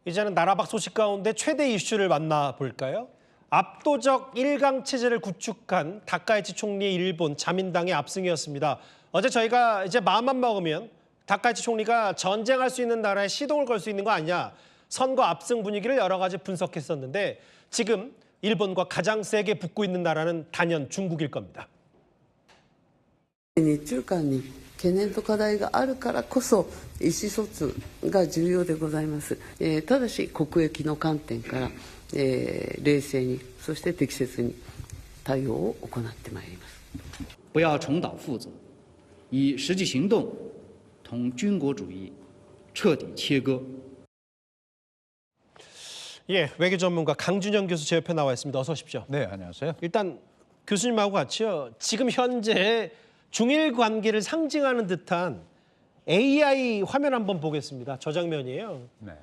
이제는 나라박 소식 가운데 최대 이슈를 만나볼까요? 압도적 1강 체제를 구축한 다카이치 총리의 일본 자민당의 압승이었습니다. 어제 저희가 이제 마음만 먹으면 다카이치 총리가 전쟁할 수 있는 나라에 시동을 걸 수 있는 거 아니냐, 선거 압승 분위기를 여러 가지 분석했었는데 지금 일본과 가장 세게 붙고 있는 나라는 단연 중국일 겁니다. 日中間に懸念と課題があるからこそ意思疎通が重要でございます。ただし国益の観点から、冷静にそして適切に対応を行ってまいります。不要重蹈覆辙，以实际行动同军国主义彻底切割。 예, 외교 전문가 강준영 교수 제 옆에 나와 있습니다. 어서 오십시오. 네, 안녕하세요. 일단 교수님하고 같이요. 지금 현재 중일 관계를 상징하는 듯한 AI 화면 한번 보겠습니다. 저 장면이에요. 네.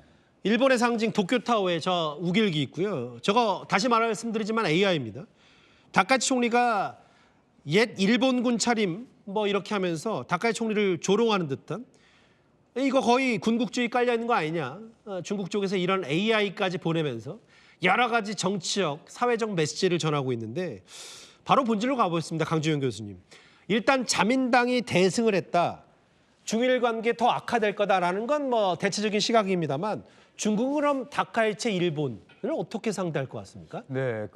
일본의 상징 도쿄타워에 저 우길기 있고요. 저거 다시 말씀드리지만 AI입니다. 다카이치 총리가 옛 일본군 차림 뭐 이렇게 하면서 다카이치 총리를 조롱하는 듯한, 이거 거의 군국주의 깔려 있는 거 아니냐. 중국 쪽에서 이런 AI까지 보내면서 여러 가지 정치적, 사회적 메시지를 전하고 있는데 바로 본질로 가보겠습니다. 강준영 교수님. 일단 자민당이 대승을 했다. 중일 관계 더 악화될 거다라는 건 뭐 대체적인 시각입니다만 중국은 그럼 다카이치 일본을 어떻게 상대할 것 같습니까? 네,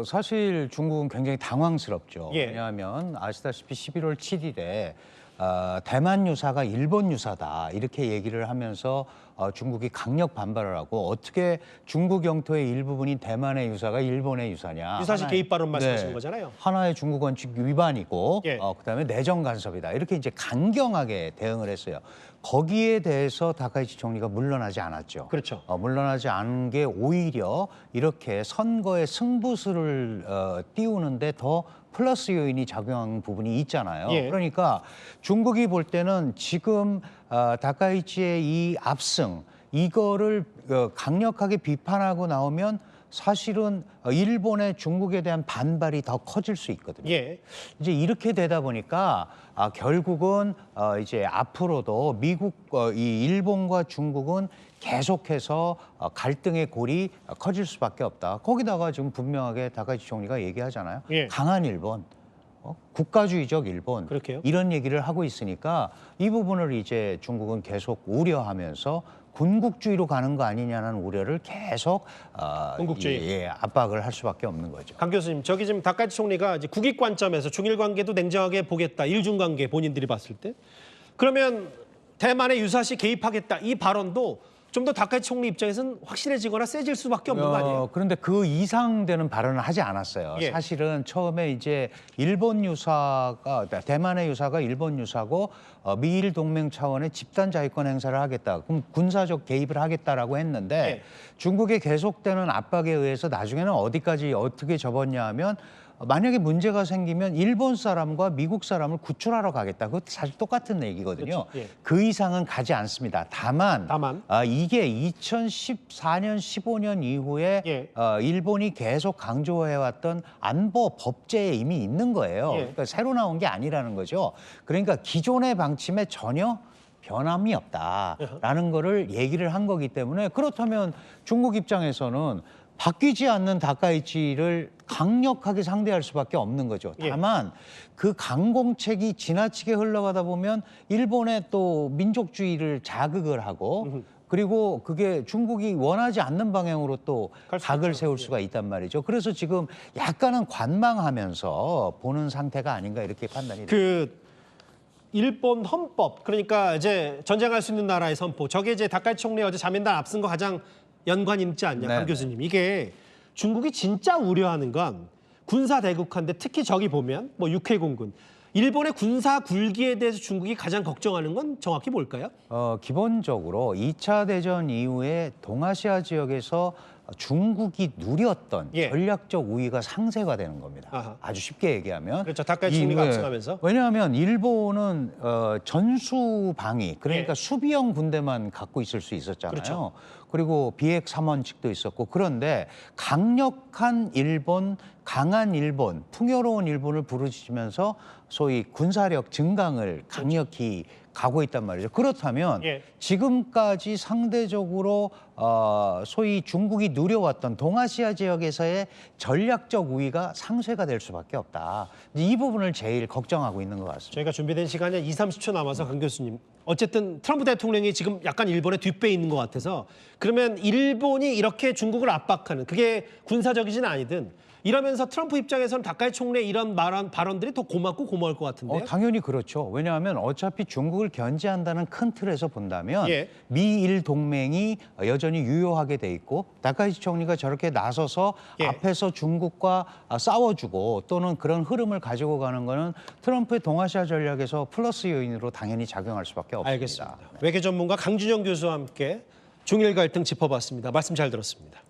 사실 중국은 굉장히 당황스럽죠. 예. 왜냐하면 아시다시피 11월 7일에 대만 유사가 일본 유사다 이렇게 얘기를 하면서 중국이 강력 반발을 하고, 어떻게 중국 영토의 일부분인 대만의 유사가 일본의 유사냐. 유사시 개입 발언 말씀하시는 네, 거잖아요. 하나의 중국 원칙 위반이고, 예. 그다음에 내정 간섭이다. 이렇게 이제 강경하게 대응을 했어요. 거기에 대해서 다카이치 총리가 물러나지 않았죠. 그렇죠. 물러나지 않은 게 오히려 이렇게 선거의 승부수를 띄우는데 더 플러스 요인이 작용한 부분이 있잖아요. 예. 그러니까 중국이 볼 때는 지금 다카이치의 이 압승, 이거를 강력하게 비판하고 나오면 사실은 일본의 중국에 대한 반발이 더 커질 수 있거든요. 예. 이제 이렇게 되다 보니까 결국은 이제 앞으로도 이 일본과 중국은 계속해서 갈등의 골이 커질 수밖에 없다. 거기다가 지금 분명하게 다카이치 총리가 얘기하잖아요. 예. 강한 일본, 국가주의적 일본, 그렇게요? 이런 얘기를 하고 있으니까 이 부분을 이제 중국은 계속 우려하면서 군국주의로 가는 거 아니냐는 우려를 계속 군국주의. 압박을 할 수밖에 없는 거죠. 강 교수님, 저기 지금 다카이치 총리가 이제 국익 관점에서 중일 관계도 냉정하게 보겠다. 일중 관계 본인들이 봤을 때. 그러면 대만에 유사시 개입하겠다. 이 발언도 좀 더 다카이치 총리 입장에서는 확실해지거나 세질 수밖에 없는 거 아니에요? 그런데 그 이상 되는 발언을 하지 않았어요. 예. 사실은 처음에 이제 일본 유사가, 대만의 유사가 일본 유사고 미일 동맹 차원의 집단 자위권 행사를 하겠다. 그럼 군사적 개입을 하겠다라고 했는데 예. 중국의 계속되는 압박에 의해서 나중에는 어디까지 어떻게 접었냐 하면, 만약에 문제가 생기면 일본 사람과 미국 사람을 구출하러 가겠다. 그것도 사실 똑같은 얘기거든요. 그렇죠. 예. 그 이상은 가지 않습니다. 다만 이게 2014년, 15년 이후에 예. 일본이 계속 강조해왔던 안보 법제에 이미 있는 거예요. 예. 그러니까 새로 나온 게 아니라는 거죠. 그러니까 기존의 방침에 전혀 변함이 없다라는 거를 얘기를 한 거기 때문에, 그렇다면 중국 입장에서는 바뀌지 않는 다카이치를 강력하게 상대할 수밖에 없는 거죠. 다만 그 강공책이 지나치게 흘러가다 보면 일본의 또 민족주의를 자극을 하고, 그리고 그게 중국이 원하지 않는 방향으로 또 각을 세울 수가 있단 말이죠. 그래서 지금 약간은 관망하면서 보는 상태가 아닌가, 이렇게 판단이 됩니다. 일본 헌법, 그러니까 이제 전쟁할 수 있는 나라의 선포, 저게 이제 다카이치 총리 어제 자민당 앞선 거 가장 연관이 있지 않냐, 강 교수님. 이게 중국이 진짜 우려하는 건 군사 대국화인데, 특히 저기 보면 뭐 육해공군, 일본의 군사 굴기에 대해서 중국이 가장 걱정하는 건 정확히 뭘까요? 기본적으로 2차 대전 이후에 동아시아 지역에서 중국이 누렸던 전략적 우위가 상쇄가 되는 겁니다. 아하. 아주 쉽게 얘기하면. 그렇죠. 다카이치 총리가 압승하면서. 왜냐하면 일본은 전수방위, 그러니까 수비형 군대만 갖고 있을 수 있었잖아요. 그렇죠. 그리고 비핵 3원칙도 있었고, 그런데 강력한 일본, 강한 일본, 풍요로운 일본을 부르짖으면서 소위 군사력 증강을 강력히 가고 있단 말이죠. 그렇다면 예. 지금까지 상대적으로 소위 중국이 누려왔던 동아시아 지역에서의 전략적 우위가 상쇄가 될 수밖에 없다. 이 부분을 제일 걱정하고 있는 것 같습니다. 저희가 준비된 시간이 2, 30초 남아서 강 교수님. 어쨌든 트럼프 대통령이 지금 약간 일본의 뒷배에 있는 것 같아서 그러면 일본이 이렇게 중국을 압박하는 그게 군사적이진 아니든 이러면서 트럼프 입장에서는 다카이 총리의 이런 발언들이 더 고맙고 고마울 것 같은데요. 당연히 그렇죠. 왜냐하면 어차피 중국을 견제한다는 큰 틀에서 본다면 예. 미일 동맹이 여전히 유효하게 돼 있고 다카이치 총리가 저렇게 나서서 예. 앞에서 중국과 싸워주고 또는 그런 흐름을 가지고 가는 거는 트럼프의 동아시아 전략에서 플러스 요인으로 당연히 작용할 수밖에 없습니다. 알겠습니다. 외교 전문가 강준영 교수와 함께 중일 갈등 짚어봤습니다. 말씀 잘 들었습니다.